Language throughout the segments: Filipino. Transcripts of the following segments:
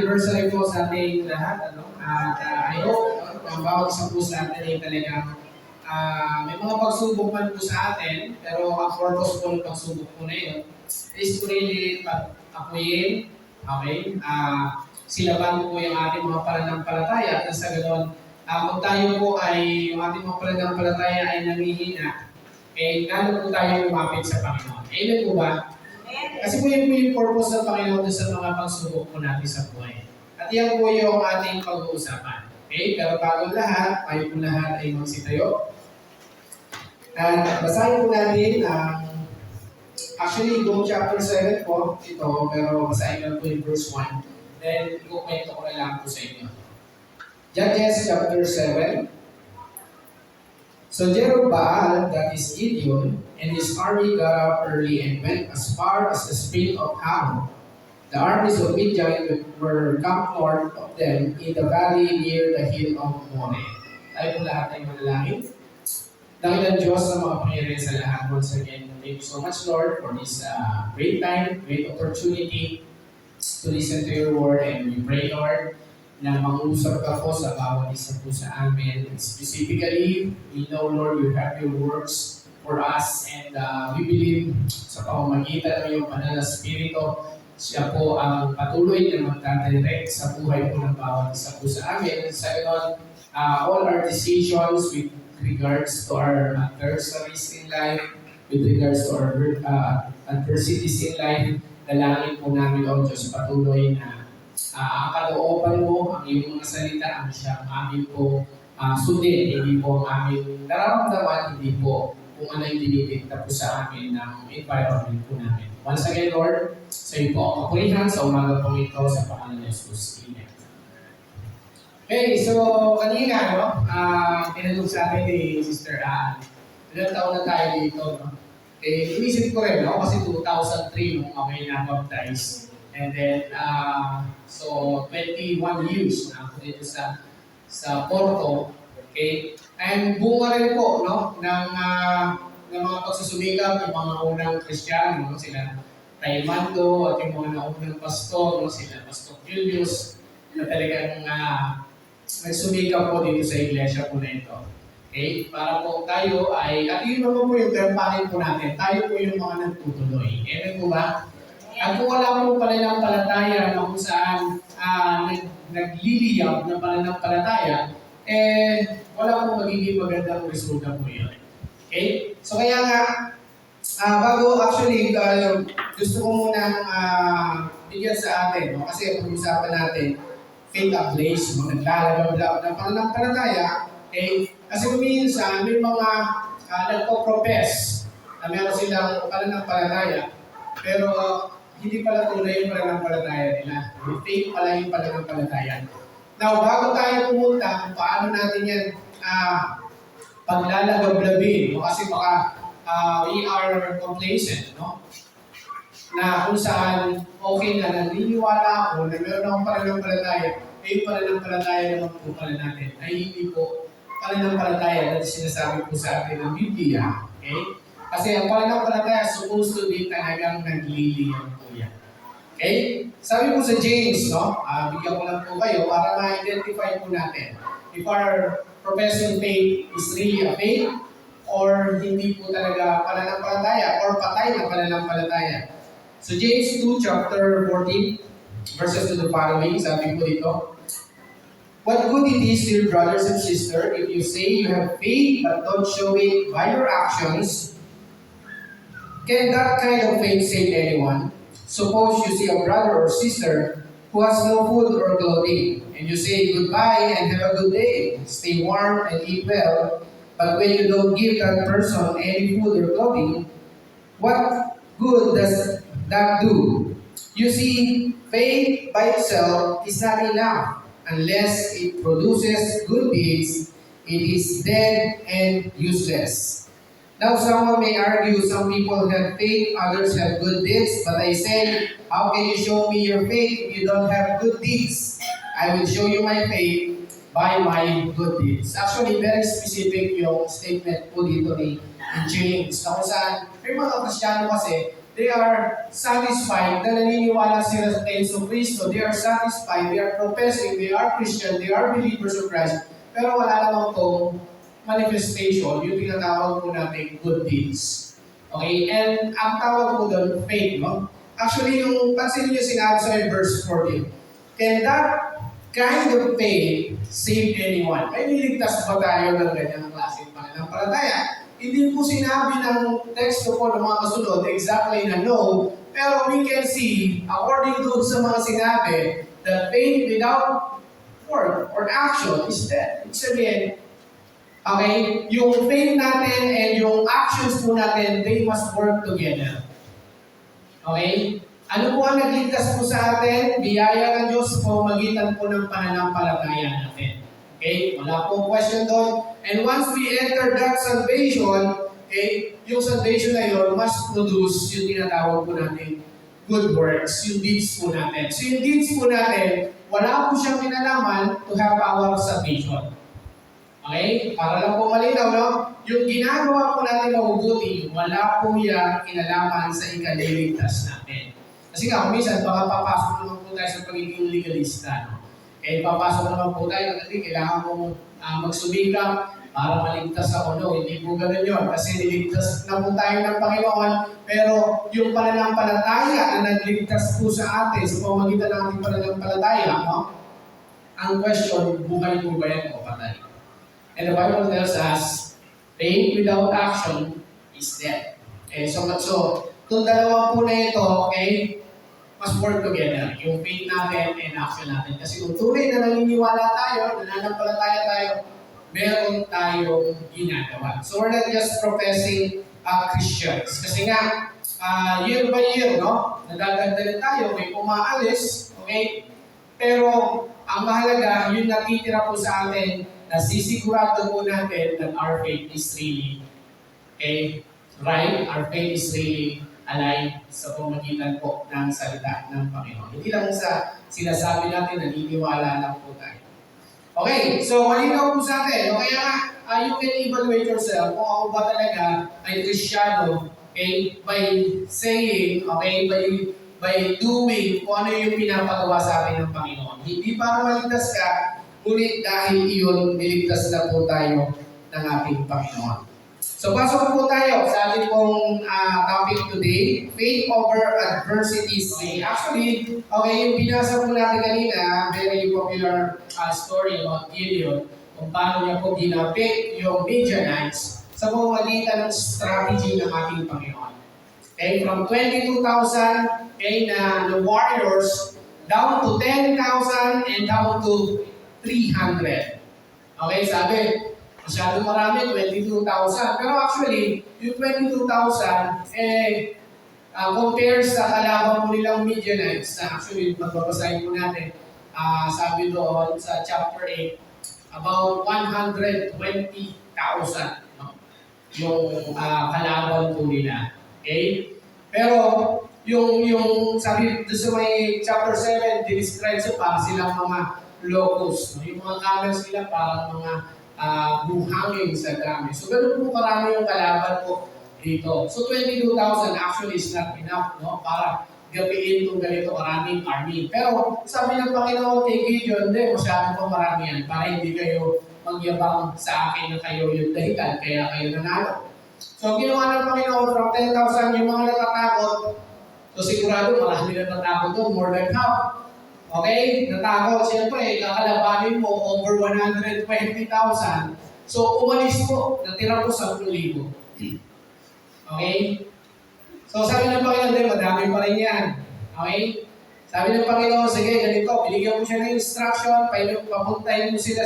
anniversary po sa ating lahat. At I hope ang bawat isa po sa atin ay talagang may mga pagsubok man po sa atin, pero ang purpose po ng pagsubok po na yun is to really apuyin, okay? Silaban po yung ating mga pananampalataya at sa ganoon, kung tayo po ay, yung ating mga pananampalataya ay namihina, lalo po tayo lumapit sa Panginoon. Amen po ba? Kasi po yun po yung purpose ng Panginoon sa mga pagsubok po natin sa buhay. At yan po yung ating pag-uusapan. Okay? Pero bago lahat, tayo po lahat ay magsitayo. At basahin po natin ang actually, Job chapter 7 po ito, pero basahin lang po yung verse 1. Then, ikukwento ko na lang po sa inyo. Judges chapter 7. So Jerubbaal, that is Gideon, and his army got up early and went as far as the spring of Hamon. The armies of Midian were camped north of them in the valley near the hill of Moreh. Tayo po lahat ay manalangin. Dakilang Diyos sa mga pangyayari sa lahat. Once again, thank you so much, Lord, for this great time, great opportunity to listen to your word. And we pray, Lord, na mag-uusap ka po sa bawat isa po sa amin. Specifically, we know, Lord, you have your words for us, and we believe sa pamamagitan ng iyong banal na spirito, siya po ang patuloy na magtadirect sa buhay po ng bawat isa po sa amin. Sa ganon, all our decisions with regards to our adversaries in life, with regards to our adversities in life, dalangin po namin, O Diyos, patuloy na ang kalooban mo, ang iyong mga salita, ang siyang amin po sundin, hindi po ang aming nararamdaman, hindi po kung ano yung dinidikta po sa amin ng environment po namin. Once again, Lord, sa iyo po ang kapurihan sa umaga po ito sa pangalan ni Jesus. Amen. Okay, so kanina, tinanong sa atin ni Sister Ann, ilang taon na tayo dito, no? Inisip ko rin, ako kasi 2003 nung kami na-baptize. And then, so 21 years na ako dito sa Porto. Okay? And bunga rin po, no, ng mga pagsusumikap, yung mga unang Kristiyano, no, sila Taimando, at yung mga naunang pastor, no, sila Pastor Julius, na talagang nagsumikap po dito sa iglesia po na ito. Okay? Para po tayo ay, at yun naman po yung tempahin po natin, tayo po yung mga nagtutuloy. Amen po ba? At kung wala mo pananampalataya na kung saan nagliliyab na pananampalataya, wala pong magiging magandang resulta po yun. Okay? So kaya nga, bago actually, gusto ko munang bigyan sa atin, no? Kasi pag-usapan natin, faith ablaze, mga naglalagab ng pananampalataya, okay? Kasi minsan, may mga nagpo-profess na meron silang pananampalataya, pero hindi pala tunay yung pananampalataya nila. Yung faith pala yung pananampalataya. Now, bago tayo pumunta kung paano natin yan paglalagab-labin, kasi baka we are complacent, no? Na kung saan okay na naniniwala ako na meron akong pananampalataya, yung pananampalataya naman po pala natin ay hindi po pananampalataya na sinasabi po sa atin ng Biblia. Okay? Kasi ang pananampalataya supposed to be talagang nagliliyang po yan. Okay? Sabi po sa James, no? Bigyan ko lang po kayo para ma-identify po natin if our professing faith is really a faith or hindi po talaga pananampalataya or patay na pananampalataya. So James 2 chapter 14 verses to the following, sabi po dito, what good it is, dear brothers and sisters, if you say you have faith but don't show it by your actions. Can that kind of faith save anyone? Suppose you see a brother or sister who has no food or clothing, and you say goodbye and have a good day, stay warm and eat well, but when you don't give that person any food or clothing, what good does that do? You see, faith by itself is not enough. Unless it produces good deeds, it is dead and useless. Now someone may argue, some people have faith, others have good deeds, but I say, how can you show me your faith if you don't have good deeds? I will show you my faith by my good deeds. Actually, very specific yung statement po dito ni James. Na kung saan, may mga Kristiyano kasi, they are satisfied na naniniwala sila sa Yesu Cristo. They are satisfied, they are professing, they are Christian, they are believers of Christ. Pero wala namang tong manifestation, yung tinatawag po natin good deeds. Okay? And ang tawag po doon, faith, no? Actually, yung pansin niyo sinabi sa verse 14, can that kind of faith save anyone? Ay, niligtas ba tayo ng ganyang klaseng pananampalataya? Hindi po sinabi ng teksto po ng mga kasunod exactly na no, pero we can see, according to sa mga sinabi, that faith without word or action is dead. Ibig sabihin, okay, yung faith natin and yung actions po natin, they must work together. Okay? Ano po ang nagligtas po sa atin? Biyaya ng Diyos po, magitan po ng pananampalataya natin. Okay? Wala pong question doon. And once we enter that salvation, okay, yung salvation na yun must produce yung tinatawag po natin good works, yung deeds po natin. So yung deeds po natin, wala po siyang kinalaman to have our salvation. Okay? Para lang po malinaw, no? Yung ginagawa po natin mabubuti, wala po yung kinalaman sa ikaliligtas natin. Kasi nga, minsan, baka papasok naman po tayo sa pagiging legalista. No? Eh, papasok naman po tayo, kasi kailangan mong magsumikap para maligtas ako. No, hindi po ganun yun. Kasi niligtas na po tayo ng Panginoon, pero yung pananampalataya na nagligtas po sa atin, sa pamagitan ng ating pananampalataya, no? Ang question, buhay po ba yan o patay? And the Bible tells us, faith without action is dead. Okay, so itong dalawa po na ito, okay, must work together. Yung faith natin and action natin. Kasi kung tunay na naniniwala tayo, nananampalataya tayo, meron tayong ginagawa. So we're not just professing Christians. Kasi nga, year by year, no? Nadadagdagan tayo, may umaalis, okay? Pero ang mahalaga, yung natitira po sa atin, nasisigurado po natin that our faith is really, okay, right? Our faith is really alive sa pamagitan po ng salita ng Panginoon. Hindi lang sa sinasabi natin, naniniwala lang po tayo. Okay, so malinaw po sa atin. No? Kaya you can evaluate yourself kung ako ba talaga ay Kristiyano, okay, by saying, okay, by doing kung ano yung pinapagawa sa atin ng Panginoon. Hindi para maligtas ka, ngunit dahil iyon, niligtas na po tayo ng ating Panginoon. So, pasok po tayo sa ating pong topic today, faith over adversities. Actually, okay, yung binasa po natin kanina, very popular story about Gideon, kung paano niya po ginapit yung Midianites sa pamamagitan ng strategy ng ating Panginoon. Okay, from 22,000 okay, na warriors, down to 10,000 and down to 300. Okay, sabi, masyado marami, 22,000. Pero actually, yung 22,000, compare sa kalaban po nilang Midianites, na actually, magbabasahin po natin, sabi doon sa chapter 8, about 120,000 no? Yung kalaban po nila. Okay? Pero, yung sabi doon sa may chapter 7, describe sa para silang mga locust. No? Yung mga camels nila parang mga buhangin sa dami. So, ganun po karami yung kalaban po dito. So, 22,000 actually is not enough, no? Para gapiin itong ganito karaming army. Pero, sabi ng Panginoon kay Gideon, hindi, masyado pang marami yan para hindi kayo magyabang sa akin na kayo yung dahilan, kaya kayo nanalo. So, ginawa ng Panginoon from 10,000 yung mga natatakot. So, sigurado marami na natatakot doon, more than half. Okay? Natakot. Siyempre, kakalabanin mo over 120,000. So, umalis po. Natira po 10,000. Okay? So, sabi ng Panginoon din, madami pa rin yan. Okay? Sabi ng Panginoon, sige, ganito, binigyan mo siya ng instruction, papuntahin mo sila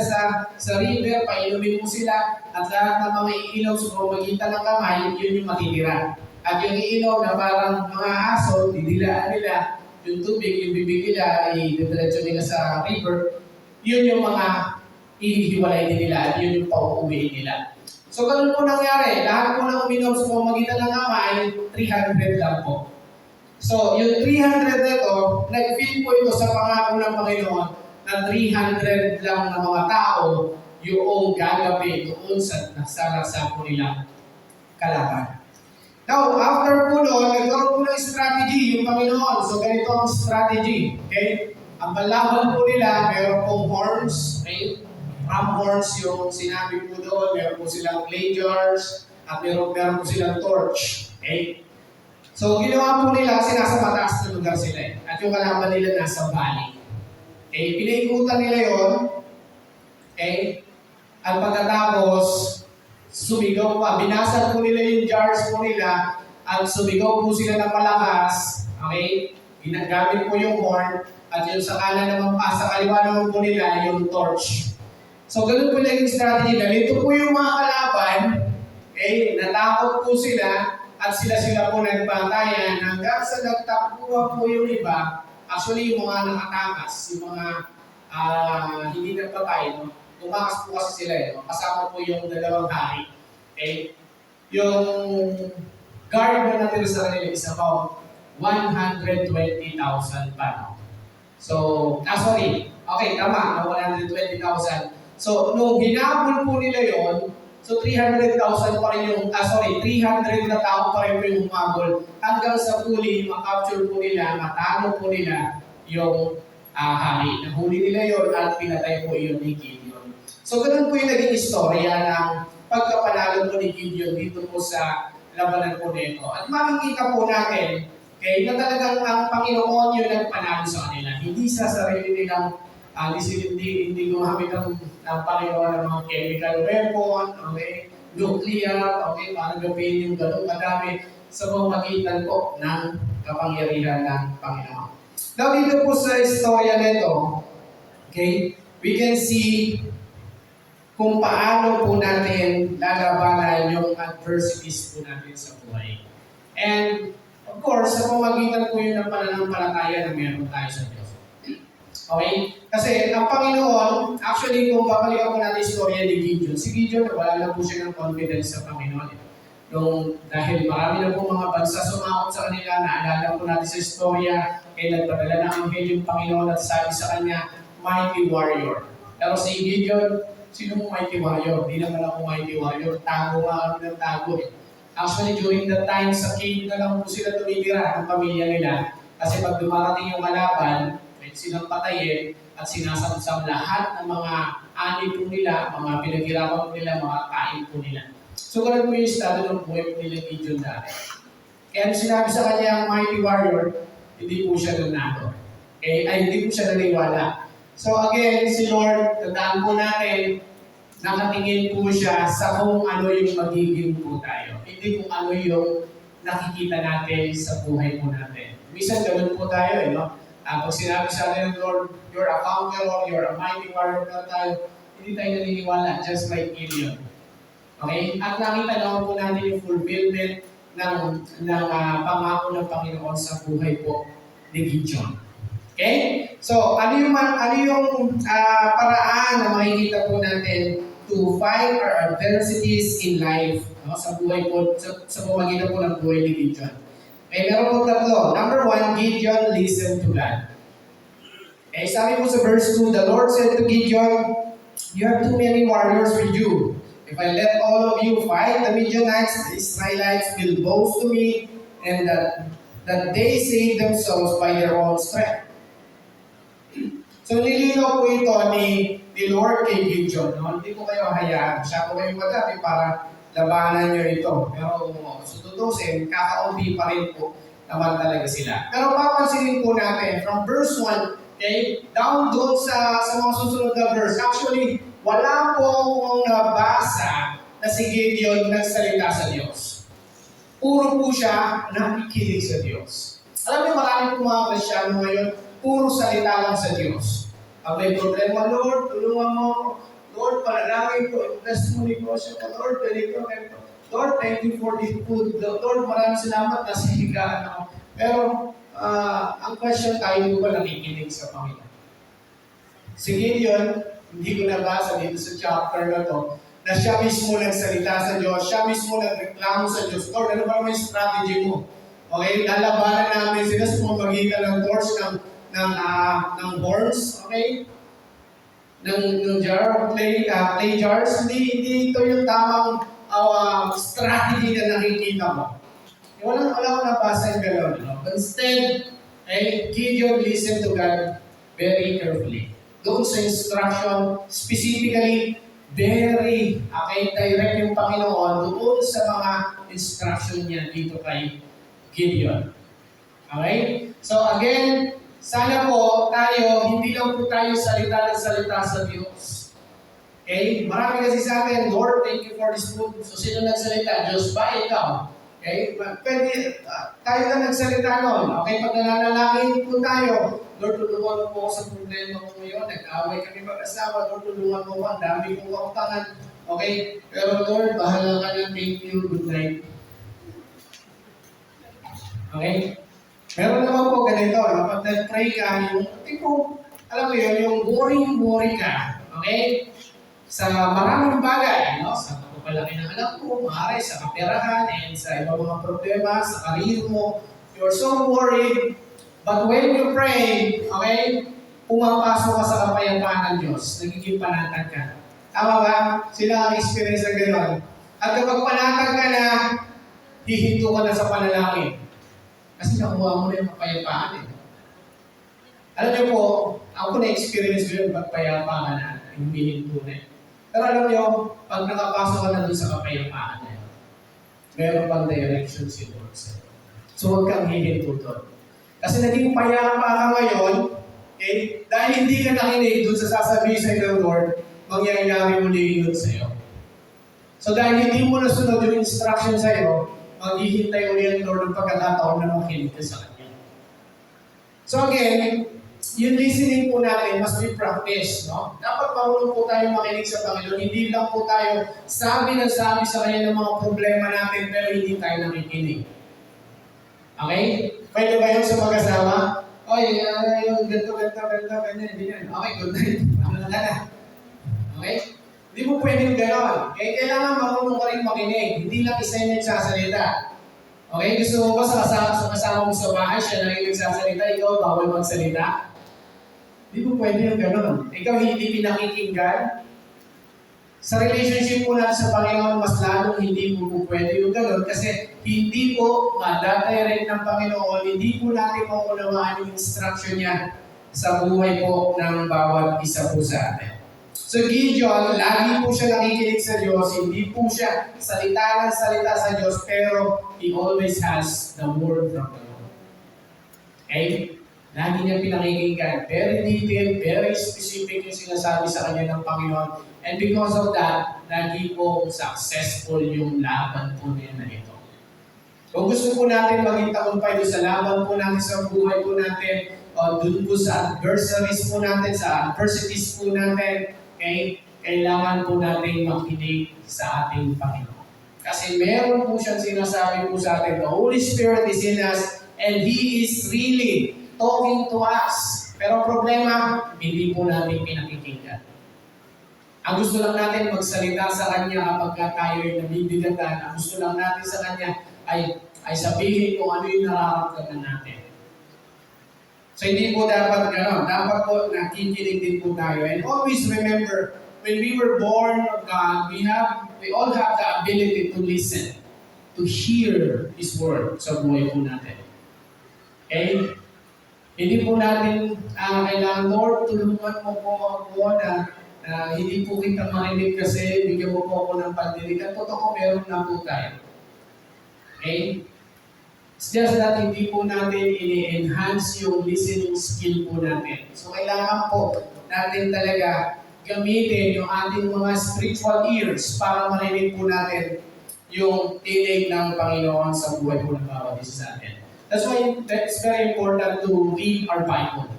sa river, painumin mo sila, at lahat ng mga iilaw sa pamagitan ng kamay, yun yung matitira. At yung iilaw na parang mga aso, didilaan nila, yung tubig, yung bibig nila, i-diretso nila sa river, yun yung mga ihihiwalay din nila at yun yung pauuwiin nila. So, ganun po nangyari. Lahat po ng uminom sa pamagitan ng kamay, 300 lang po. So, yung 300 na ito, nag-fit po ito sa pangako ng Panginoon na 300 lang na mga tao yung gagabi doon sa po nilang kalaban. Now, after po nun, nagkaroon po ng strategy yung Panginoon. So, ganito ang strategy. Okay? Ang panlaban po nila, meron pong horns. Okay? Ram horns yung sinabi po doon. Meron po silang clay jars. At meron po silang torch. Okay? So, ginawa po nila, nasa mataas na lugar sila. At yung kalaban nila nasa valley. Okay? Pinaikutan nila yon. Okay? At pagkatapos, sumigaw pa. Binasag po nila yung jars po nila at sumigaw po sila ng malakas. Okay? Ginagamit po yung horn at yung sa kanan naman pa, sa kaliwa naman po nila yung torch. So, ganun po naging strategy na. Ito po yung mga kalaban. Okay? Natakot po sila at sila po nagbantayan hanggang sa nagtakbuhan po yung iba. Actually, yung mga nakatakas, yung mga hindi nagpatay, no? Tumakas po kasi sila eh. Kasama po yung dalawang hari. Okay? Yung guard na natira sa kanila is about 120,000 pa. No? So, sorry. Okay, tama. 120,000. So, nung hinabol po nila yon, so 300,000 pa rin yung, 300 na tao pa rin po yung humabol hanggang sa huli, makapture po nila, matalo po nila yung hari. Nahuli nila yon at pinatay po yun ni Gideon. So, ganun po yung naging istorya ng pagkapanalo po ni Gideon dito po sa labanan po nito. At makikita po natin, okay, na talagang ang Panginoon yung nagpanalo sa kanila. Hindi sa sarili nilang, hindi gumamit ng Panginoon ng mga chemical weapon, okay, nuclear, okay, para gawin yung ganun kadami sa pamamagitan po ng kapangyarihan ng Panginoon. Now, dito po sa istorya nito, okay, we can see kung paano po natin lalabanan yung adversities po natin sa buhay. And, of course, sa pamagitan po yun ng pananampalataya na meron tayo sa Diyos. Okay? Kasi ang Panginoon, actually, kung babalikan po natin istorya ni Gideon, si Gideon, wala na po siya ng confidence sa Panginoon. Dahil marami na po mga bansa sumakot sa kanila, naalala po natin sa istorya, kaya nagpadala na ang yung Panginoon at sabi sa kanya, mighty warrior. Pero si Gideon, sino mong mighty warrior? Hindi naman ako mighty warrior. Tago nga kami ng tago eh. Actually, during that time, sa cave na lang po sila tumitira ng pamilya nila. Kasi pag dumarating yung kalaban, pwede silang patayin at sinasamsam lahat ng mga ani po nila, mga pinaghirapan po nila, mga kain po nila. So, ganun po yung estado ng buhay po nila Gideon dati. Kaya sinabi sa kanya ang mighty warrior, hindi po siya nanalo. Hindi po siya naniwala. So again, si Lord, tandaan po natin, nakatingin po siya sa kung ano yung magiging po tayo. Hindi kung ano yung nakikita natin sa buhay po natin. Minsan ganun po tayo, no? Pag sinabi sa atin ng Lord, you're a conqueror, you're a mighty warrior na tayo, hindi tayo naniniwala, just like Gideon. Okay? At nakita naman po natin yung fulfillment ng pangako ng Panginoon sa buhay po ni Gideon. Okay? So, ano yung paraan na makikita po natin to fight our adversities in life, no? Sa buhay po, sa pamagitan po ng buhay ni Gideon. Okay, meron po tatlo. Number 1, Gideon listened to God. Okay, sabi po sa verse 2, the Lord said to Gideon, you have too many warriors with you. If I let all of you fight the Midianites, the Israelites will boast to me and that they save themselves by their own strength. So, nilinaw po ito ni Lord kay Gideon. No? Hindi ko kayo hayaan. Siya po kayo madami para labanan nyo ito. Pero so tutusin, kakaunti pa rin po naman talaga sila. Pero papansinin po natin, from verse 1, okay, down doon sa mga susunod na verse, actually, wala po akong nabasa na si Gideon nagsalita sa Diyos. Puro po siya nakikinig sa Diyos. Alam niyo, marami po mga Kristyano ngayon, puro salita lang sa Diyos. Pag may problema, Lord, tulungan mo. Lord, panalangin ko, testimony ko siya. Lord, ganito. Lord, thank you for this food. Lord, maraming salamat, nasa higaan ako. Pero, ang question, tayo ba nakikinig sa Panginoon? Si Gideon, hindi ko nabasa dito sa chapter na to, na siya mismo nagsalita sa Diyos, siya mismo nagreklamo sa Diyos. Lord, ano ba may strategy mo? Okay, lalabanan namin sila sa pamagitan ng doors ng horns, okay? Ng jar of clay jars. Hindi ito yung tamang strategy na nakikita mo. Wala ko nabasa yung gano'n. No? But instead, Gideon listened to God very carefully. Doon sa instruction, specifically, very direct yung Panginoon doon sa mga instruction niya dito kay Gideon. Okay? So again, sana po tayo, hindi lang po tayo salita ng salita sa Diyos. Okay? Marami kasi sa atin, Lord, thank you for this food. So sino nagsalita? Diyos ba? Ikaw? Okay? Pwede, tayo na nagsalita nun. Okay? Pag nananalangin po tayo, Lord, tulungan mo po ako sa problema ko ngayon. Nag-away kami mag-asawa. Lord, tulungan mo ko. Ang dami kong kautangan. Okay? Pero Lord, bahala ka na. Thank you. Good night. Okay? Meron naman po ganito. Kapag nag-pray ka, yung tipo, alam mo yun, yung worry ka. Okay? Sa maraming bagay, no? Sa pagpapalaki ng anak mo, maaari sa kaperahan, and sa ibang mga problema, sa karir mo, you're so worried. But when you pray, okay, pumapasok ka sa kapayapaan ng Diyos, nagiging panatag ka. Tama ba? Sila ang experience na gano'n. At kapag panatag ka na, hihinto ka na sa panalangin. Kasi nakuha mo na yung kapayapaan eh. Alam niyo po, ako na-experience ko yung kapayapaan na humihinto na eh. Pero alam niyo, pag nakapasok ka na doon sa kapayapaan na yun, meron pang direction si Lord sa'yo. So huwag kang hihinto doon. Kasi naging payapa ka ngayon, okay, dahil hindi ka nakinig doon sa sasabihin sa'yo ng Lord, mangyayari muli yun sa'yo. So dahil hindi mo nasunod yung instruction sa'yo, maghihintay ulit ang Lord ng pagkakataon na makinig ka sa Kanya. So again, yung listening po natin must be practiced, no? Dapat marunong po tayo makinig sa Panginoon. Hindi lang po tayo sabi sa Kanya ng mga problema natin, pero hindi tayo nakikinig. Okay? Pwede ba yun sa mag-asawa? Oy, yung ganito, ganyan, ganyan. Okay, good night. Ano na na? Okay? Hindi mo pwedeng gano'n. Okay? Kailangan marunong ka rin makinig. Hindi lang isa yung nagsasalita. Okay? Gusto mo ba sa kasama mo sa bahay, siya na yung nagsasalita, ikaw bawal magsalita? Hindi mo pwede yung gano'n. Ikaw hindi pinakikinggan. Sa relationship po natin sa Panginoon, mas lalong hindi po pwede yung gano'n kasi hindi po madadirect ng Panginoon, hindi po natin maunawaan yung instruction niya sa buhay po ng bawat isa po sa atin. So Gideon, lagi po siya nakikinig sa Diyos, hindi po siya salita sa Diyos, pero he always has the word from the Lord. Okay? Lagi niya pinakikinggan. Very detailed, very specific yung sinasabi sa kanya ng Panginoon. And because of that, lagi po successful yung laban po niya na ito. Kung gusto po natin maging tagumpay doon sa laban po natin sa buhay po natin, doon po sa adversaries po natin, sa adversities po natin, okay, kailangan po natin makinig sa ating Panginoon. Kasi meron po siyang sinasabi po sa atin, the Holy Spirit is in us, and He is really talking to us. Pero problema, hindi po natin pinakikinggan. Ang gusto lang natin magsalita sa Kanya kapag tayo ay nabibigatan. Ang gusto lang natin sa Kanya ay sabihin kung ano yung nararamdaman natin. So hindi po dapat gano'n. Dapat po nakikinig din po tayo. And always remember, when we were born of God, we all have the ability to listen, to hear His Word sa buhay po natin. Okay? Hindi po natin kailangan, Lord, tulungan mo po ako na hindi po kita marinig kasi bigyan mo po ako ng pandinig. At totoo, meron na po tayo. Okay? It's just that hindi po natin ini-enhance yung listening skill po natin. So kailangan po natin talaga gamitin yung ating mga spiritual ears para marinig po natin yung tinig ng Panginoon sa buhay po ng bawat isa sa atin. That's why it's very important to read our Bible.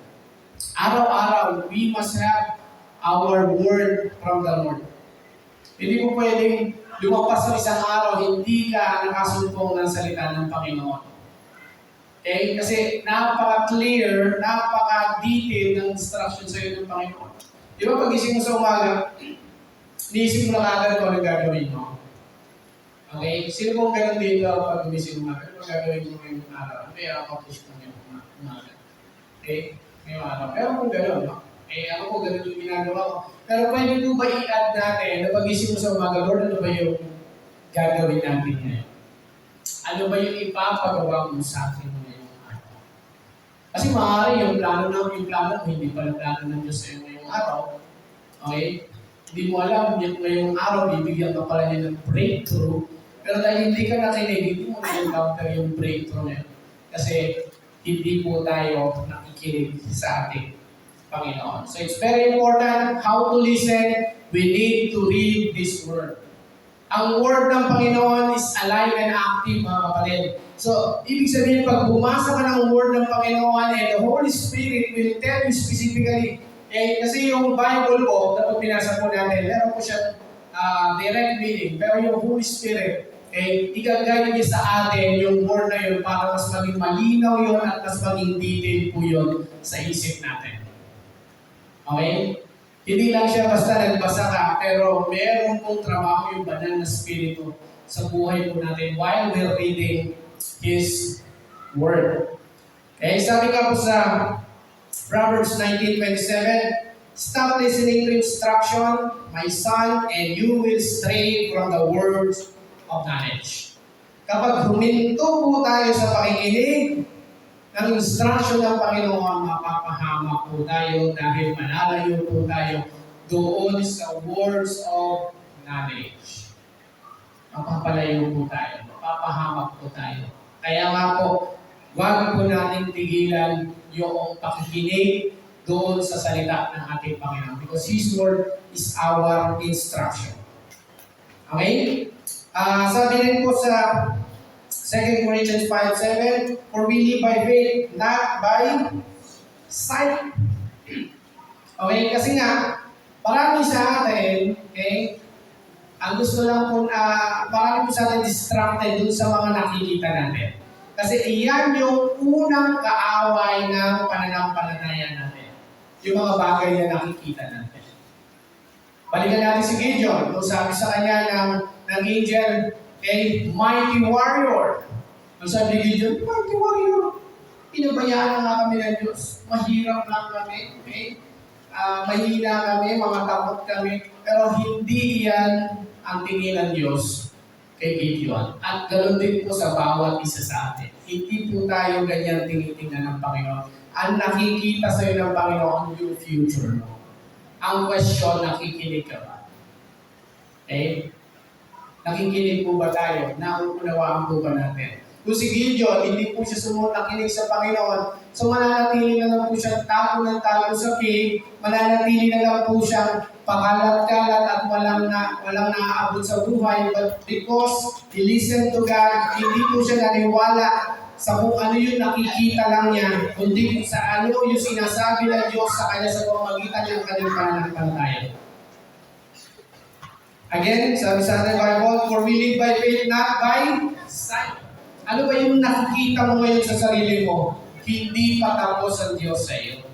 Araw-araw, we must have our word from the Lord. Hindi po pwedeng lumagpas sa isang araw, hindi ka nakasumpong ng salita ng Panginoon. Okay? Kasi napaka-clear, napaka-detailed ng instruction sa iyo ng Panginoon. Di ba pag-ising mo sa umaga, niisip mo na agad kung ano gagawin mo. Okay? Sino pong ganun dito pag gumising umaga? Ano gagawin mo ngayong araw? May accomplish mo ngayong umaga. Okay? Ngayong araw. Pero kung ganun, no? Ako po ganun yung ginagawa ko. Pero pwede po ba i-add natin na pag-ising mo sa umaga, Lord, ano ba yung gagawin natin ngayon? Ano ba yung ipapagawa mo sa akin ngayong araw? Kasi maaari yung plano mo, hindi pala plano ng Diyos sa iyo ngayong araw. Okay? Hindi mo alam, yung ngayong araw, bibigyan ka pala niya ng breakthrough. Pero dahil hindi ka nakinig, hindi mo na-encounter yung breakthrough na yun. Kasi hindi po tayo nakikinig sa ating Panginoon. So it's very important how to listen. We need to read this word. Ang word ng Panginoon is alive and active, mga kapatid. So, ibig sabihin, pag bumasa ka ng word ng Panginoon and the Holy Spirit will tell you specifically, kasi yung Bible po, dapat pinasa po natin, meron po siyang direct meaning, pero yung Holy Spirit, igagay niya sa atin yung word na yun para mas maging malinaw yun at mas maging detail po yun sa isip natin. Okay? Hindi lang siya basta nagbasa ka, pero meron pong trabaho yung banal na spirito sa buhay po natin while we're reading His Word. Okay, sabi nga po sa Proverbs 19:27, stop listening to instruction, my son, and you will stray from the words of knowledge. Kapag huminto po tayo sa pakikinig ng instruction ng Panginoon, mapapahamak po tayo dahil malalayo po tayo doon sa words of knowledge. Mapapalayo po tayo, mapapahamak po tayo. Kaya nga po, wag po natin tigilan yung pakikinig doon sa salita ng ating Panginoon because His Word is our instruction. Okay? Sabi rin po sa 2 Corinthians 5:7, for we live by faith, not by sight. Okay, kasi nga, marami sa atin, okay, ang gusto lang po, marami po sa atin distracted dun sa mga nakikita natin. Kasi iyan yung unang kaaway ng pananampalataya natin. Yung mga bagay na nakikita natin. Balikan natin si Gideon. Kung sabi sa kanya ng angel, okay, mighty warrior. Ang sabi ni Gideon, mighty warrior. Pinabayaan na nga kami ng Diyos. Mahirap lang kami. Okay? Mahina kami, mga takot kami. Pero hindi yan ang tingin ng Diyos kay Gideon. At ganoon din po sa bawat isa sa atin. Hindi po tayo ganyan tinitingnan ng Panginoon. Ang nakikita sa iyo ng Panginoon yung future mo. Ang question, nakikinig ka ba? Okay? Nakikinig po ba tayo? Nauunawaan po ba natin? Kung si Gideon, hindi po siya nakinig sa Panginoon, so mananatili na lang po siyang tago ng tago sa cave, mananatili na lang po siyang pakalat-kalat at walang naaabot sa buhay, but because he listened to God, hindi po siya naniwala sa kung ano yung nakikita lang niya, kundi sa ano yung sinasabi ng Diyos sa kanya sa pamamagitan ng kanyang pananampalataya. Again, sabi sa ating Bible, for we live by faith, not by sight. Ano ba yung nakikita mo ngayon sa sarili mo? Hindi pa tapos ang Diyos sa iyo.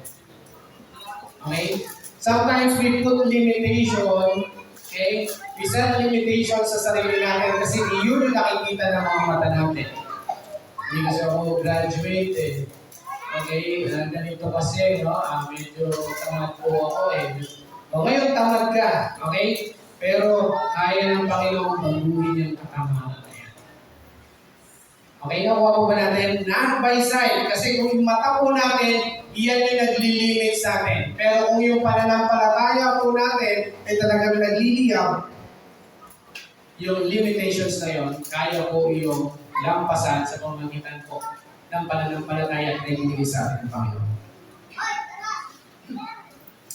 Okay? Sometimes we put limitation, okay? We set limitation sa sarili natin kasi yun yung nakikita ng mga mata natin. Hindi kasi ako graduate eh. Okay? Ganito kasi, no? Medyo tamad po ako eh. O ngayon tamad ka, okay? Pero kaya ng Panginoon baguhin yung katamaran. Okay, nakuha po ba natin? Not by sight. Kasi kung yung mata po natin, iyan yung naglilimit sa atin. Pero kung yung pananampalataya po natin ay talagang nagliliyab, yung limitations na yun, kaya po yung lampasan sa pamamagitan po ng pananampalataya at nagbibigay sa atin ng Panginoon.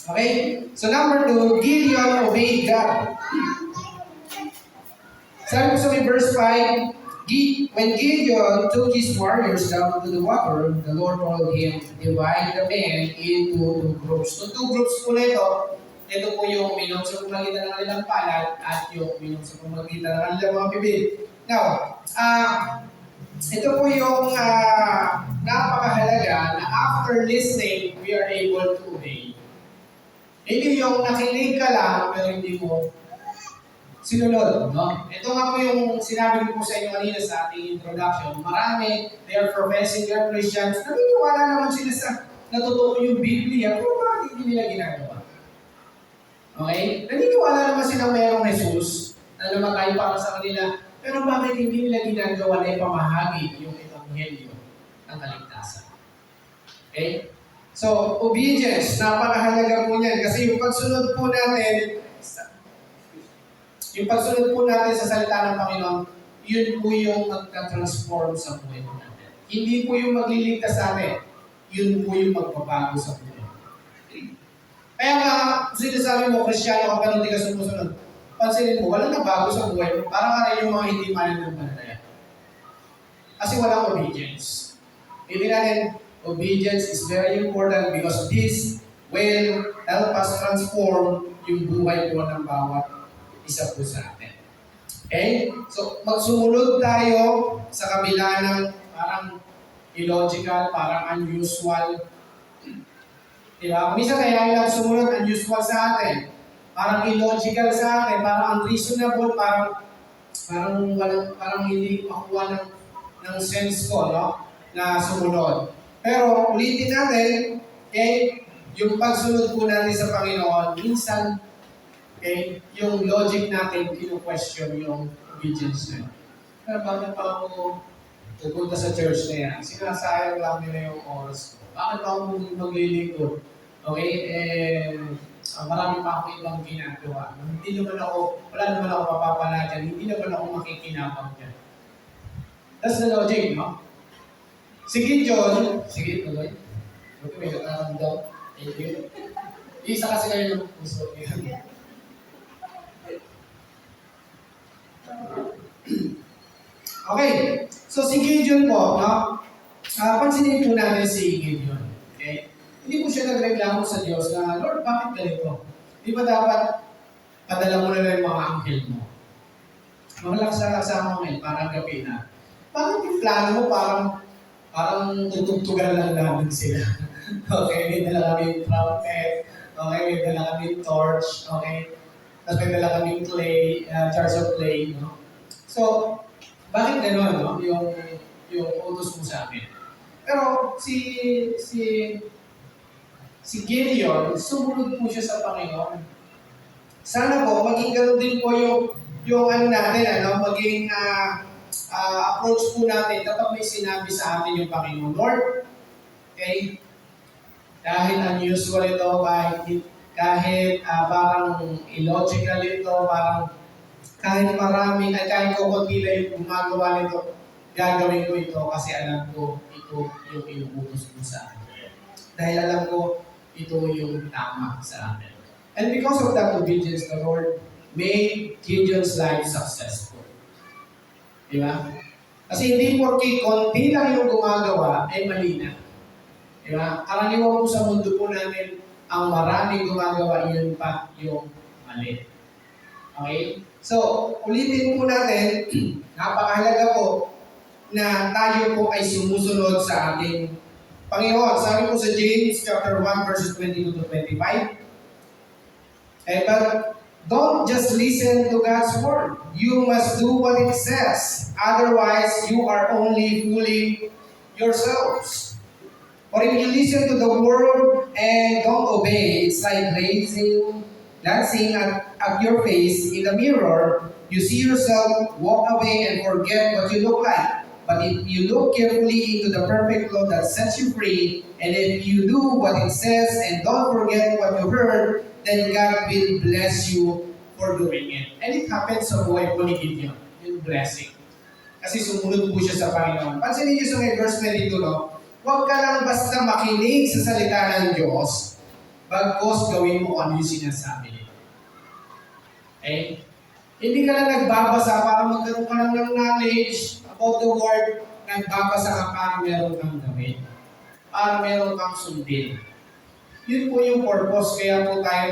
Okay? So number 2, Gideon obeyed God. Sabi ko sa may verse 5, when Gideon took his warriors down to the water, the Lord told him to divide the men into 2 groups. So 2 groups po na ito po yung minom sa pamagitan ng kanilang palad at yung minom sa pamagitan ng kanilang mga bibig. Now, ito po yung napakahalaga na after listening, we are able to obey. Hindi yung nakinig ka lang, pero hindi mo sinunod, no? Ito nga po yung sinabi ko sa inyo kanina sa ating introduction. Marami, they are professing, they are Christians. Naniniwala naman sila sa natotoo yung Biblia, pero bakit hindi nila ginagawa? Okay? Naniniwala naman sila mayroong Jesus na namatay para sa kanila. Pero bakit hindi nila ginagawa na ipamahagi yung ebanghelyo ng kaligtasan? Okay? So, obedience, napakahalaga po niyan. Kasi yung pagsunod po natin, sa salita ng Panginoon, yun po yung magka-transform sa buhay natin. Hindi po yung magliligtas sa atin. Yun po yung magbabago sa buhay. Kaya nga, sinasabi mo, Kristyano ka pa nung di ka sumusunod. Pansinin mo, walang nabago sa buhay mo. Parang nga yung mga hindi mananampalataya. Kasi walang obedience. Hindi natin, obedience is very important because this will help us transform yung buhay po ng bawat isa po sa atin. Okay? So, magsumunod tayo sa kabila ng parang illogical, parang unusual. Diba? Minsan kaya lang sumunod unusual sa atin. Parang illogical sa atin, parang unreasonable, parang hindi makuha ng sense ko, no? Na sumunod. Pero ulitin natin, okay, yung pagsunod po natin sa Panginoon, minsan, okay, yung logic natin, kino-question yung obedience na. Pero bakit pa ako pupunta sa church na yan? Sinasayang lang nila yung oras ko. Bakit pa ako maglilingkod? Okay, marami pa ako ibang ginagawa. Wala naman ako mapapala dyan, hindi naman ako makikinabang dyan. That's the logic, no? Sige, tuloy. Okay, may nakaramdam. Thank you. Isa kasi kayo ng puso. Okay, so si Gideon po, no? Pansinin po natin si Gideon. Okay? Hindi po siya nagreklamo sa Diyos na, Lord, bakit ganito? Di ba dapat padala mo na lang yung mga anghel mo? Mga laksa-laksa ang anghel, parang gabi na. Bakit yung plano mo parang tutugtugan lang namin sila? Okay, may dala kami trumpet, okay, may dala kami torch, okay, tapos may dala kami clay, jars of clay, no? So, bakit gano'n, no? Yung utos mo sa amin. Pero si Gideon, sumunod po siya sa Panginoon. Sana po, maging gano'n din po yung ano natin, maging approach po natin kapag may sinabi sa atin yung Panginoon. Lord, okay, kahit unusual ito, kahit parang illogical ito, parang kahit kahit kukunti lang yung gumagawa nito, gagawin ko ito kasi alam ko ito yung inuutos mo sa akin. Dahil alam ko ito yung tama sa akin. And because of that obedience, the Lord made Gideon's life successful. Di ba? Kasi hindi porke konti lang yung gumagawa, ay mali na. Di ba? Karaniwan po sa mundo po natin, ang maraming gumagawa, yun pa yung mali. Okay? So, ulitin po natin, napakahalaga po na tayo po ay sumusunod sa ating Panginoon. Sabi po sa James chapter 1 verses 22 to 25. But don't just listen to God's word. You must do what it says. Otherwise, you are only fooling yourselves. For if you listen to the word and don't obey, it's like glancing at your face in the mirror. You see yourself, walk away, and forget what you look like. But if you look carefully into the perfect law that sets you free, and if you do what it says and don't forget what you heard, then God will bless you for doing it. And it happens sa buhay po ni Gideon, yung blessing. Kasi sumunod po siya sa Panginoon. Pansinin niyo sa may verse 22, no? Huwag ka lang basta makinig sa salita ng Diyos, bagkos gawin mo ano yung sinasabi niya. Okay? Hindi ka lang nagbabasa para magkaroon ka lang ng knowledge about the word, nagbabasa ka para meron kang gawin. Para meron kang sundin. Yun po yung purpose, kaya po tayo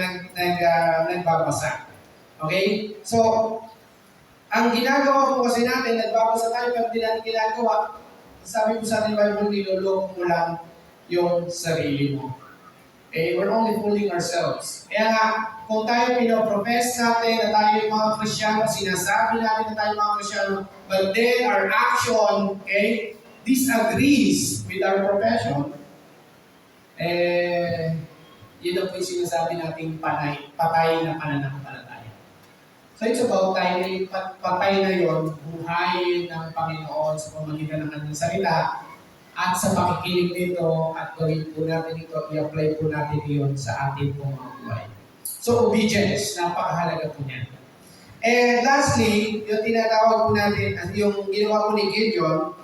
nagbabasa. Okay? So, ang ginagawa po kasi natin, nagbabasa tayo, pero hindi natin ginagawa, sabi po sa ating Bible, niloloko mo lang yung sarili mo. Okay? We're only fooling ourselves. Kaya nga, kung tayo pinoprofess natin na tayo yung mga Kristyano, sinasabi natin na tayo yung mga Kristyano, but then our action, okay, disagrees with our profession, yun ang po yung sinasabi natin patay na pananampalataya. So it's about time na yung patay na yon, buhayin ng Panginoon sa pamagitan ng kanyang salita at sa pakikinig nito at gawin po natin ito, i-apply po natin iyon sa ating pong mga buhay. So obedience, napakahalaga po niyan. And lastly, yung tinatawag po natin, at yung ginawa po ni Gideon,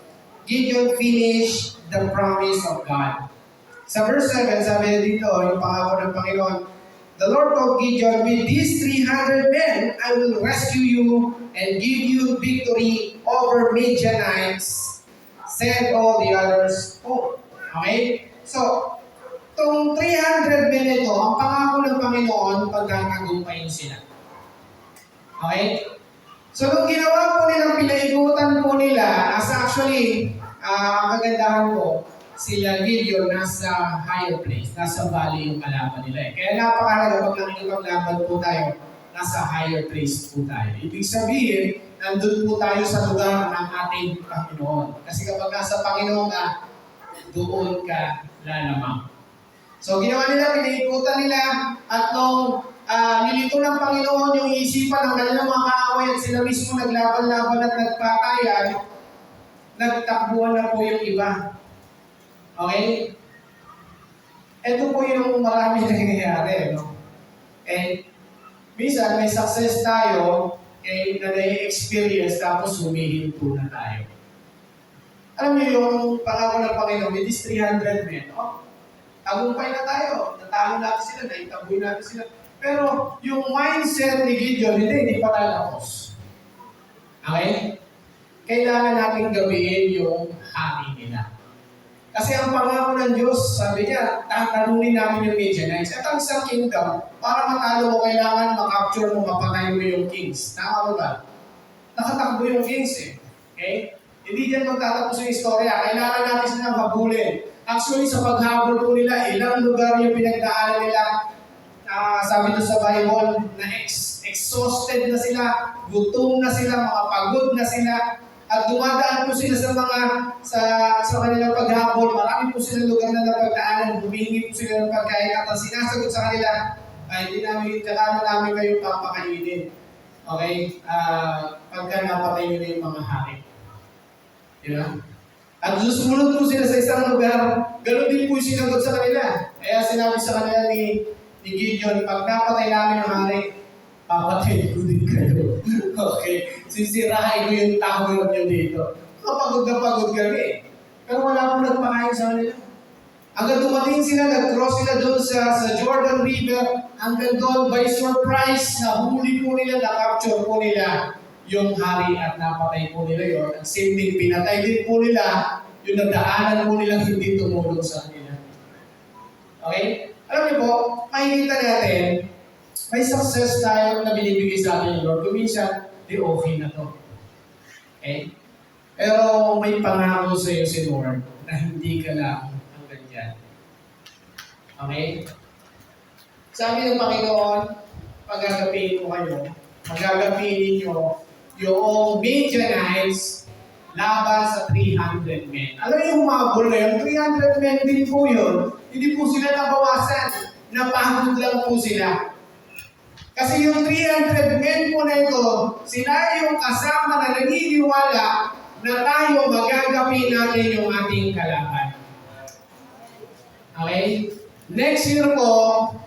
Gideon finished the promise of God. Sa verse 7, sabi na dito, yung pangako ng Panginoon, the Lord told Gideon, with these 300 men, I will rescue you and give you victory over Midianites. Said all the others, oh. Okay? So, itong 300 men ito, ang pangako ng Panginoon, pagkakagumpayin sila. Okay? So, nung ginawa po nilang pinaikutan po nila, as actually, ang kagandahan po, sila Gideon nasa higher place, nasa valley yung kalaban nila. Kaya napakahalaga pag nakikipaglaban po tayo, nasa higher place po tayo. Ibig sabihin, nandun po tayo sa lugar ng ating Panginoon. Kasi kapag nasa Panginoon ka, doon ka lalamang. So ginawa nila, pinaikutan nila, at nung nilito ng Panginoon yung isipan ng kanilang mga kaaway at sila mismo naglaban-laban at nagpatayan, nagtakbuhan na po yung iba. Okay? Ito po yung marami nangyayari, no? And minsan may success tayo, na na-experience, tapos humihinto na tayo. Alam niyo yung pangako ng Panginoon, with these 300 men, tagumpay na tayo, natalo natin sila, naitaboy natin sila. Pero yung mindset ni Gideon, hindi pa tayo tapos. Okay? Kailangan natin gawin yung hari nila. Kasi ang pangako ng Diyos, sabi niya, tatanungin namin yung Midianites. At ang isang kingdom, para matalo mo, kailangan makapture mo, mapatay mo yung kings. Tama ba? Nakatakbo yung kings eh. Okay? Hindi dyan magtatapos yung istorya. Kailangan natin silang habulin. Actually, sa paghabol po nila, ilang lugar yung pinagdaanan nila. Sabi doon sa Bible, na exhausted na sila, gutom na sila, mga pagod na sila, at dumadaan po sila sa sa kanilang paghabol. Marami po silang lugar na napagdaanan, humingi po sila ng pagkain, at ang sinasagot sa kanila, ay hindi namin, tsaka namin kayo papakainin. Okay? Pagka napatay nyo na yung mga hari. Diba? At susunod po sila sa isang lugar, ganoon din po yung sinagot sa kanila. Kaya sinabi sa kanila ni Gideon, pag napatay namin ang hari, papatay ko din kayo. Okay? Sisirahin ko yung tower nyo dito. Kapagod na pagod kami. Pero wala pong nagpakain sa kanila. Hanggang dumating sila, nag-cross sila doon sa Jordan River, hanggang doon by surprise, nahuli po nila, na-capture po nila yung hari at napatay po nila yun. Ang same thing, pinatay din po nila yung nagdaanan po nilang hindi tumulong sa kanila. Okay? Alam niyo po, makikita natin, may success tayo na binibigay sa atin ng Lord. Kuminsan, okay na to. Okay? Pero may pangako sa iyo si Lord na hindi ka lang hanggang dyan. Okay? Sabi ng Panginoon, pagagapiin mo kayo, magagapiin niyo yung Midianites laban sa 300 men. Alam niyo yung humabol na yun, 300 men din po yun. Hindi po sila nabawasan. Napagod lang po sila. Kasi yung 300 men po na ito, sila yung kasama na naniniwala na tayo magagapi natin yung ating kalaban. Okay? Next year po,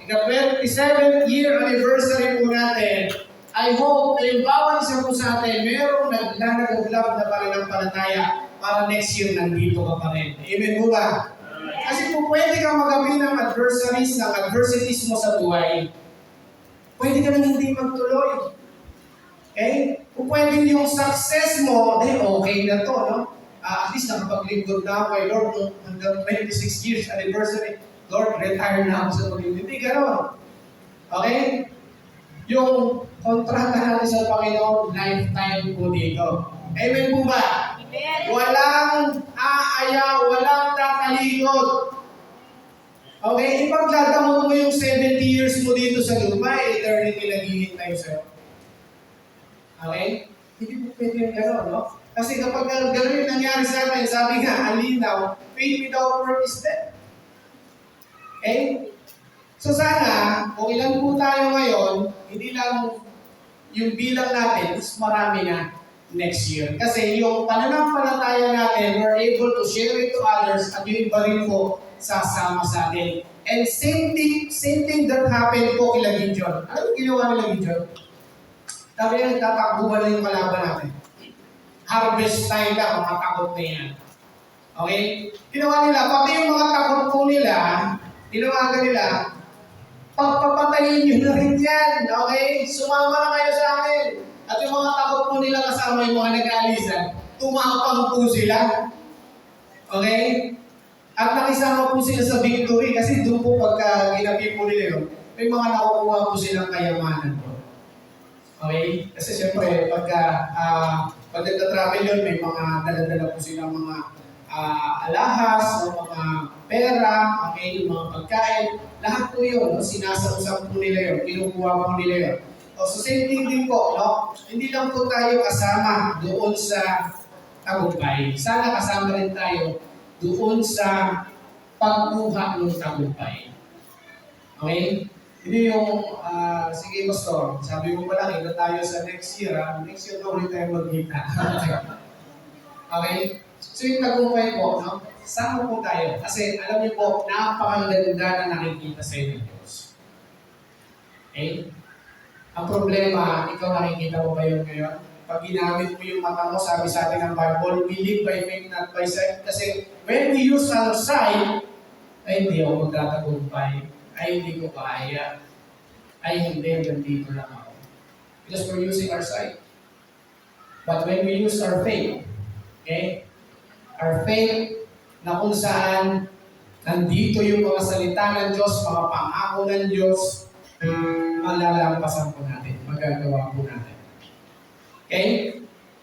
ika-27th year anniversary po natin, I hope na yung bawat isa po sa atin, merong naglalagaglab na pananampalataya para next year nandito ka pa rin. Amen po ba? Kasi kung pwede kang magabi ng adversities mo sa buhay, pwede ka nang hindi magtuloy. Okay? Kung pwede yung success mo, okay na to, no? At least nakapaglingkod na ako kay Lord hanggang 26 years anniversary. Lord, retire na ako sa paglingkod. Hindi gano'n. Okay? Yung kontrata natin sa Panginoon, lifetime po dito. Amen po ba? Amen. Walang aaya, walang tatalikod. Okay, ipagdadamot mo yung 70 years mo dito sa lupa, eternity naghihintay sa'yo. Okay? Hindi po pwede yung gano'n, no? Kasi kapag gano'n yung nangyari sa atin, sabi nga, alinaw, faith without work is dead. Okay? So sana, kung ilan po tayo ngayon, hindi lang yung bilang natin, mas marami na next year. Kasi yung pananampalataya natin, we're able to share it to others at yung iba rin po sasama sa atin. And same thing that happened po kila Gideon. Ano yung ginawa nila Gideon? Sabi niya, nagtatakbuhan na yung kalaban natin. Harvest time na, mga takot na yan. Okay? Ginawa nila, pati yung mga takot po nila, tinawagan nila, pagpapatayin nyo na rin yan. Okay? Sumama na kayo sa akin. At yung mga takot po nila kasama yung mga nag-aalisan, tumapang po sila. Okay? At nakisama po sila sa victory kasi doon po pagka ginabi po nila yun, may mga nakukuha po silang kayamanan po. Okay? Kasi siyempre, pag nagtatravel yun, may mga dala-dala po silang mga alahas, o mga pera, okay, yung mga pagkain, lahat po yun, no? Sinasausan po nila yun, kinukuha po nila yun. So same thing din po, no? Hindi lang po tayo kasama doon sa tagumpay. Sana kasama rin tayo doon sa pagkuha ng tagumpay. Okay? Hindi yung, sige Pastor, sabi mo pala, kita tayo sa next year, next year na ulit tayo magkita. Okay? So yung tagumpay po, no? Sama po tayo. Kasi alam niyo po, napakaganda na nakikita sa inyo Diyos. Okay? Ang problema, ikaw nakikita mo ba yun ngayon? Pag ginamit mo yung mata mo, sabi sa atin ng Bible, we live by faith, not by sight. Kasi when we use our sight, ay hindi ako magtatagumpay, ay hindi ko kaya, ay hindi, nandito lang ako. Because we're using our sight. But when we use our faith, okay? Our faith na kung saan nandito yung mga salita ng Diyos, mga pangako ng Diyos, malalampasan po natin, magagawa po natin. Okay?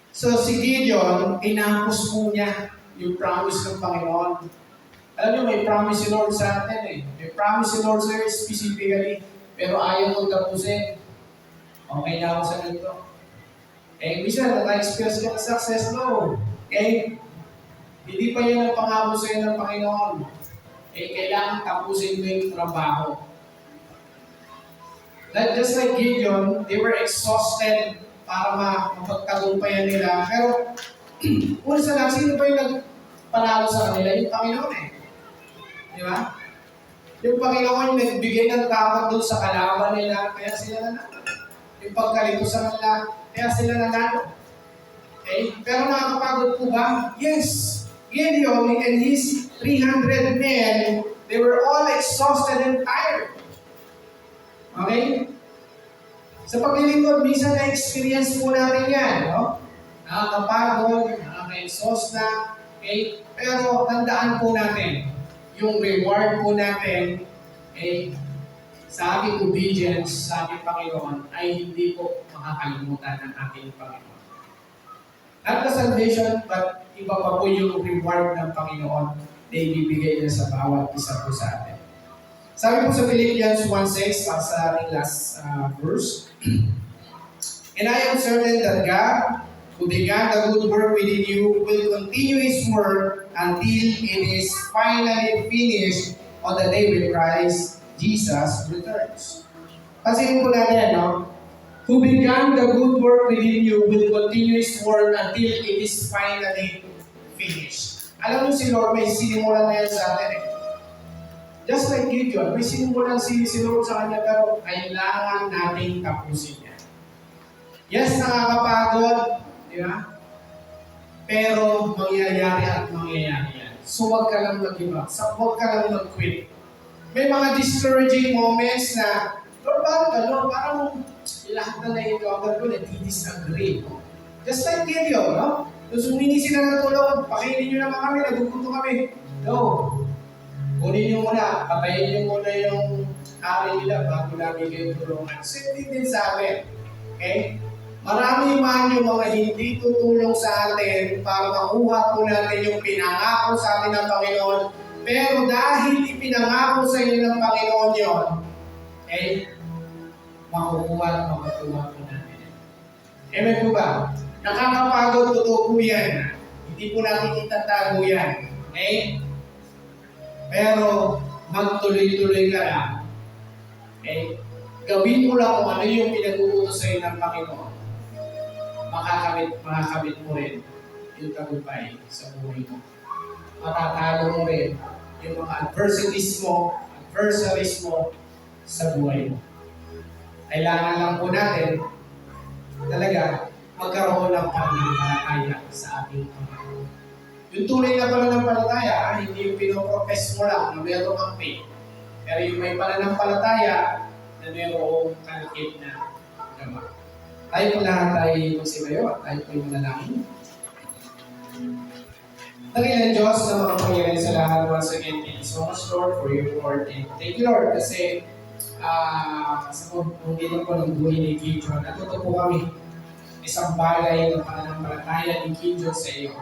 So si Gideon, tinapos po niya yung promise ng Panginoon. Alam niyo, may promise si Lord sa atin eh. May promise si Lord sa iyo specifically, pero ayaw mong tapusin. Okay na ako sa ganito. Okay? Minsan, naka-experience ka ng success, no. Okay? Hindi pa yan ang pangako sa iyo ng Panginoon. Kailangan tapusin mo yung trabaho. Just like Gideon, they were exhausted para mapagtagumpayan nila. Pero, una sa lahat, sino ba yung nagpanalo sa kanila? Yung Panginoon eh. Di ba? Yung Panginoon yung nagbigay ng takot doon sa kalaban nila, kaya sila nanalo. Yung pagkalito sa kanila, kaya sila nanalo. Okay? Pero nakakapagod po ba? Yes! Gideon and his 300 men, they were all exhausted and tired. Okay? Sa paglilingkod, minsan na-experience po natin yan, no? Nakakapagod, nakaka-exhaust na, okay? Pero tandaan po natin, yung reward po natin, okay, sa ating obedience sa ating Panginoon ay hindi po makakalimutan ng ating Panginoon. Not the salvation, but iba pa po yung reward ng Panginoon na ibibigay niya sa bawat isa po sa atin. Sabi po sa Philippians 1:6, sa ating last verse, and I am certain that God, who began the good work within you, will continue His work until it is finally finished on the day when Christ Jesus returns. Pansinin po natin, no? Who began the good work within you will continue His work until it is finally finished. Alam mo si Lord, may sinimulan na yan sa atin eh. Just like Gideon, may sinimulan si Lord sa kanya, pero kailangan nating tapusin niya. Yes, nakakapagod, di ba? Pero mangyayari at mangyayari yan. So huwag ka lang mag-give up. Huwag ka lang mag-quit. May mga discouraging moments na, Lord, parang gano'n, parang lahat na na-encounter ko, nag-disagree. Just like Gideon, no? Nung sumingi sila ng tulong, pakainin nyo naman kami, naguguto kami. No. Kunin nyo muna, patayin nyo muna yung hari nila bago namin kayo tulungan. Same din sa amin. Okay? Marami man yung mga hindi tutulong sa atin para makuha po natin yung pinangako sa atin ng Panginoon. Pero dahil ipinangako sa inyo ng Panginoon yun, okay, makukuha at makukuha po natin. Amen po ba? Nakakapagod, totoo po yan. Hindi po natin itatago yan. Okay? Pero magtuloy-tuloy ka lang. Okay? Gawin mo lang kung ano yung pinag-uutos sa'yo ng Panginoon. Makakamit mo rin yung tagumpay sa buhay mo. Matatalo mo rin yung mga adversaries mo sa buhay mo. Kailangan lang po natin talaga magkaroon ng pananampalataya sa ating Panginoon. Yung tunay na pananampalataya, hindi yung pinoprofess mo lang na mayroong kang faith. Pero yung may pananampalataya na mayroong kalakip na gama. Tayo po lahat tayo magsibayo at tayo po yung manalangin. Dakilang Diyos na makapangyarihan sa lahat. Once again, thank you so much, Lord, for your word. And thank you, Lord, kasi sa pagpungitan po ng buhay ni Gideon, natuto po kami isang bagay ng pananampalataya ni Gideon sa iyo.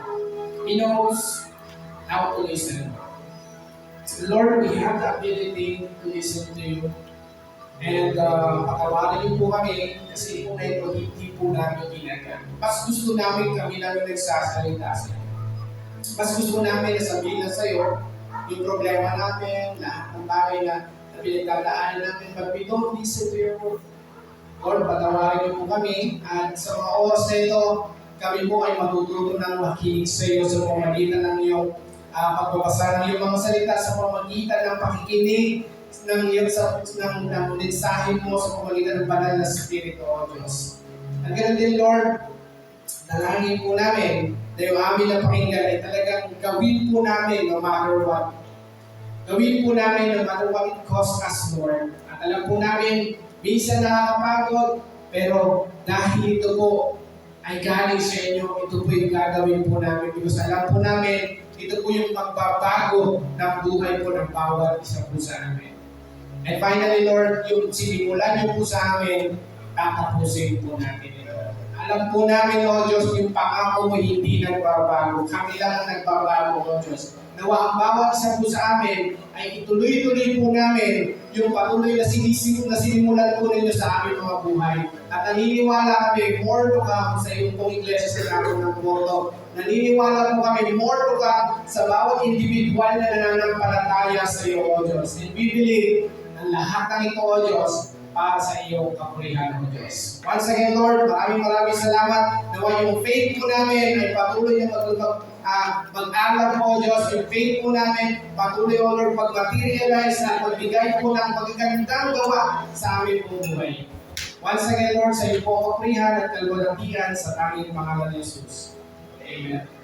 He knows how to listen. Lord, we have the ability to listen to you. And patawarin niyo po kami kasi kung na ito, hindi po namin ginagawa. Mas gusto namin kami namin nagsasalita sa iyo. Mas gusto namin na sabihin na sa iyo yung problema namin, lahat ng bagay na pinagdadaanan namin, but we don't listen to your word. Lord, patawarin niyo po kami at sa mga oras na ito, kami po ay matututo ng makinig sa iyo sa pamamagitan ng iyong pagbabasa ng iyong mga salita, sa pamamagitan ng pakikinig ng mensahe mo sa pamamagitan ng banal na Espiritu, O Diyos. At ganoon din, Lord, dalangin po namin na yung amin na pakinggan ay talagang gawin po namin no matter what. Gawin po namin no matter what it costs us, Lord. At alam po namin, minsan nakakapagod, pero dahil ito po ay galing sa inyo, ito po yung gagawin po namin. Because alam po namin, ito po yung magbabago ng buhay po ng bawat isa po sa amin. And finally, Lord, yung sinimulan niyo po sa amin, tatapusin po natin ito. Alam po namin, O Diyos, yung pangako mo hindi nagbabago. Kami lang ang nagbabago, O Diyos. Nawa ang bawat isa po sa amin ay ituloy-tuloy po namin yung patuloy na sinimulan po ninyo sa aming mga buhay. At naniniwala kami, more to come sa iyong pong iglesia sa namin ng Porto. Naniniwala po kami, more to come sa bawat individual na nananampalataya sa iyo, O Diyos. And we believe na lahat ng ito, O Diyos, para sa iyong kapurihan, O Diyos. Once again, Lord, maraming salamat. Nawa yung faith po namin ay patuloy na mag-alam po, O Diyos. Yung faith po namin, patuloy, O Lord, pag-materialize na pagbigay po ng magagandang gawa sa aming buhay. Once again, Lord, sa iyong po kapurihan at kalwalatian sa tanging pangalan ni Jesus. Amen.